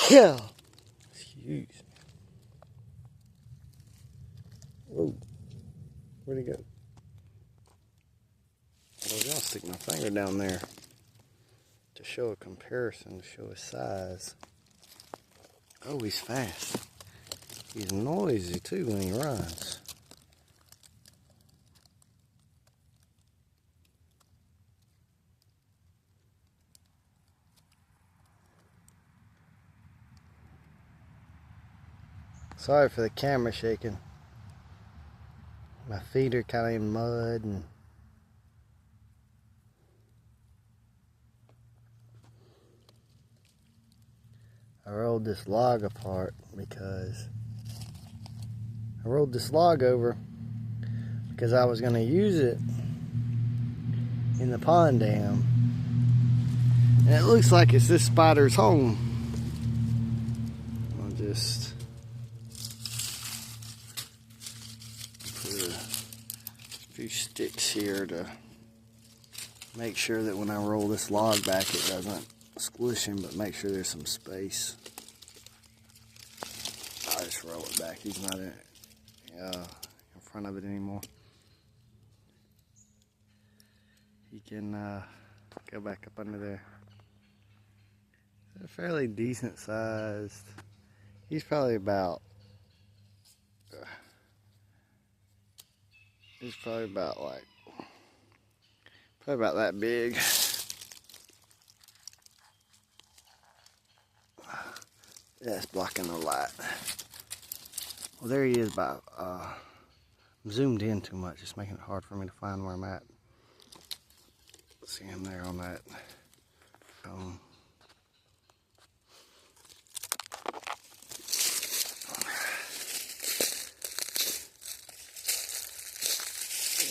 Yeah. Excuse me. Whoa. Where'd he go? Well, I'll stick my finger down there to show a comparison, to show his size. Oh, he's fast. He's noisy too when he runs. Sorry for the camera shaking. My feet are kind of in mud and I rolled this log apart because I rolled this log over because I was going to use it in the pond dam. And it looks like it's this spider's home. I'll just put a few sticks here to make sure that when I roll this log back it doesn't squish him, but make sure there's some space. I'll just roll it back. He's not in front of it anymore. He can go back up under there. They're fairly decent sized. He's probably about probably about that big. That's blocking the light. Well, there he is. About I'm zoomed in too much. It's making it hard for me to find where I'm at. See him there on that.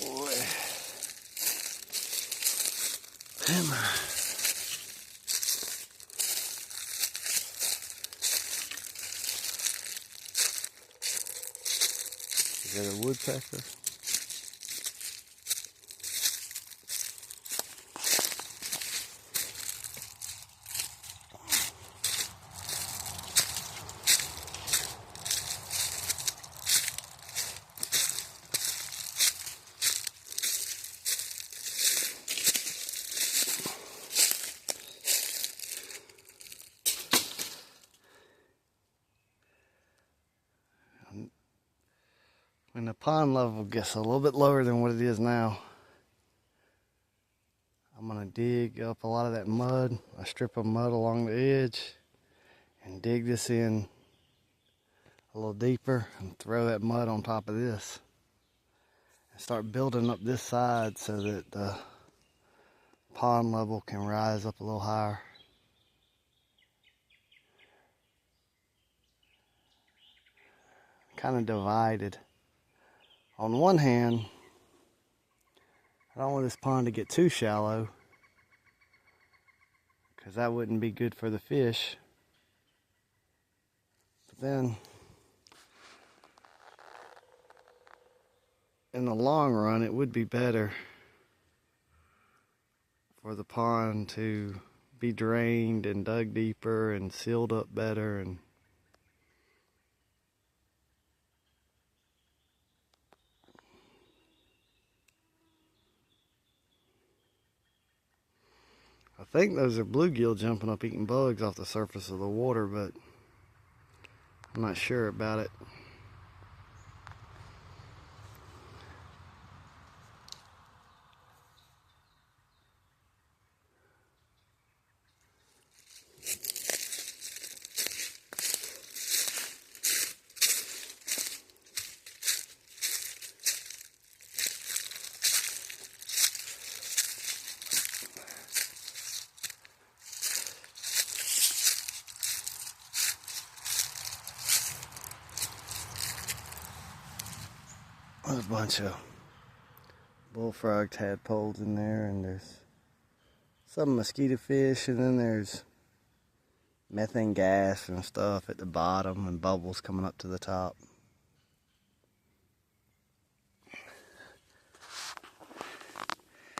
Boy. Hammer. Is that a woodpecker? When the pond level gets a little bit lower than what it is now, I'm going to dig up a lot of that mud, a strip of mud along the edge, and dig this in a little deeper and throw that mud on top of this. And start building up this side so that the pond level can rise up a little higher. Kind of divided. On one hand, I don't want this pond to get too shallow because that wouldn't be good for the fish. But then, in the long run, it would be better for the pond to be drained and dug deeper and sealed up better. And I think those are bluegill jumping up eating bugs off the surface of the water, but I'm not sure about it. There's a bunch of bullfrog tadpoles in there, and there's some mosquito fish, and then there's methane gas and stuff at the bottom and bubbles coming up to the top.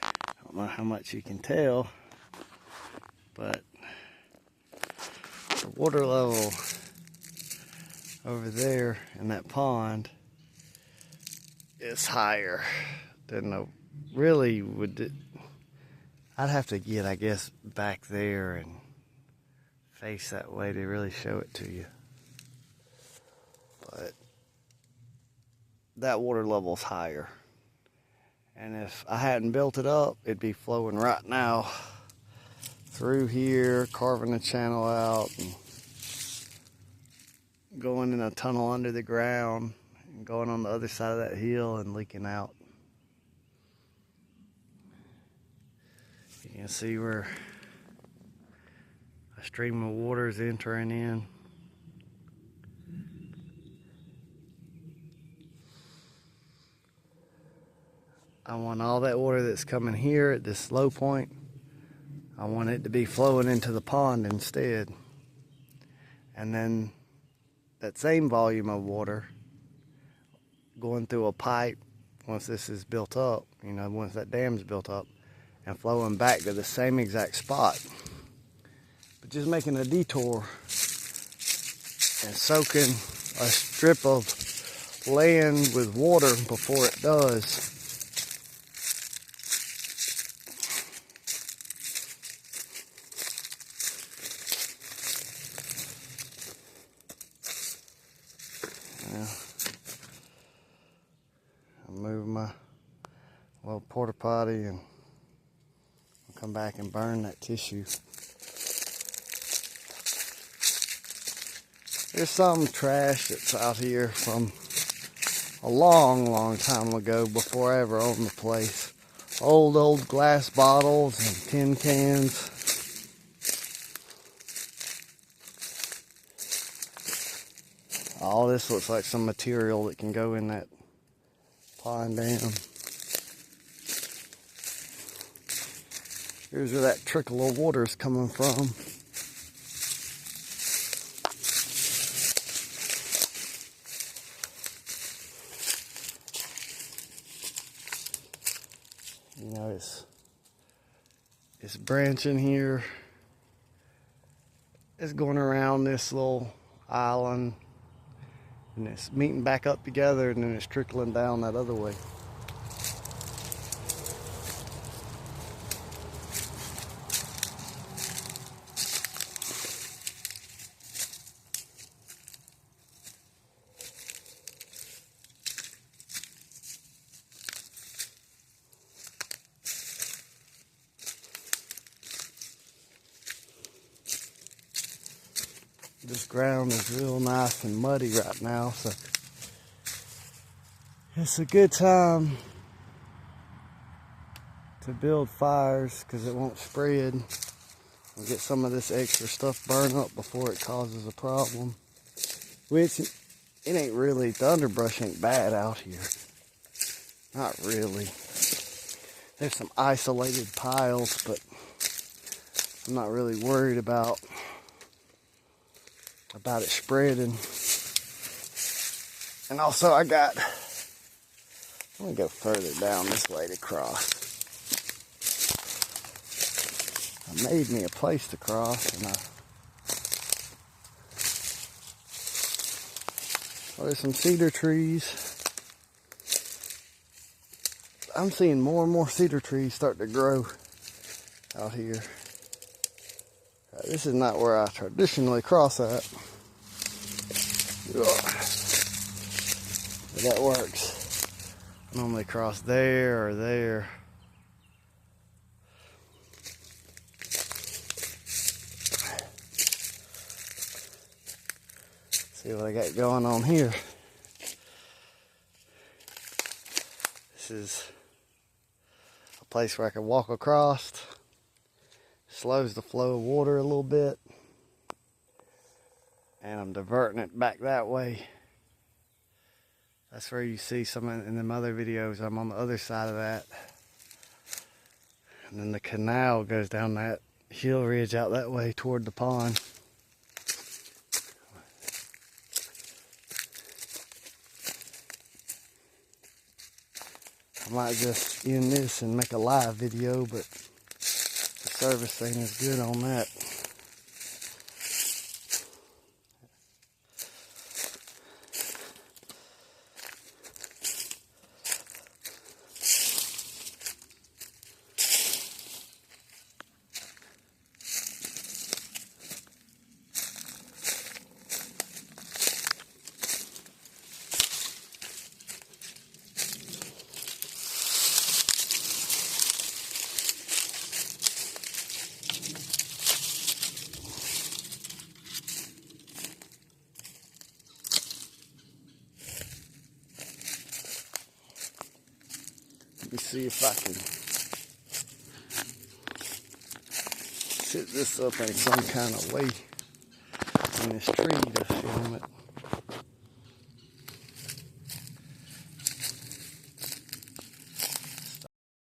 I don't know how much you can tell, but the water level over there in that pond is higher than the really would. I'd have to get, I guess, back there and face that way to really show it to you. But that water level's higher. And if I hadn't built it up, it'd be flowing right now through here, carving the channel out, and going in a tunnel under the ground, and going on the other side of that hill and leaking out. You can see where a stream of water is entering in. I want all that water that's coming here at this low point, I want it to be flowing into the pond instead. And then that same volume of water going through a pipe once this is built up, you know, once that dam's built up, and flowing back to the same exact spot. But just making a detour and soaking a strip of land with water before it does. I'll move my little porta potty and I'll come back and burn that tissue. There's some trash that's out here from a long time ago before I ever owned the place. Old glass bottles and tin cans. All this looks like some material that can go in that pond dam. Here's where that trickle of water is coming from. You know, it's branching here. It's going around this little island. And it's meeting back up together, and then it's trickling down that other way. This ground is real nice and muddy right now, so it's a good time to build fires because it won't spread. We'll get some of this extra stuff burned up before it causes a problem. Which, it ain't really, the underbrush ain't bad out here. Not really. There's some isolated piles, but I'm not really worried about it spreading. And also I'm gonna go further down this way to cross. I made me a place to cross, and there's some cedar trees. I'm seeing more and more cedar trees start to grow out here. This is not where I traditionally cross at. But that works. I normally cross there or there. See what I got going on here. This is a place where I can walk across. Slows the flow of water a little bit. And I'm diverting it back that way. That's where you see some in them other videos. I'm on the other side of that. And then the canal goes down that hill ridge out that way toward the pond. I might just end this and make a live video, but the service ain't as good on that. see if I can set this up in some kind of way in this tree to film it.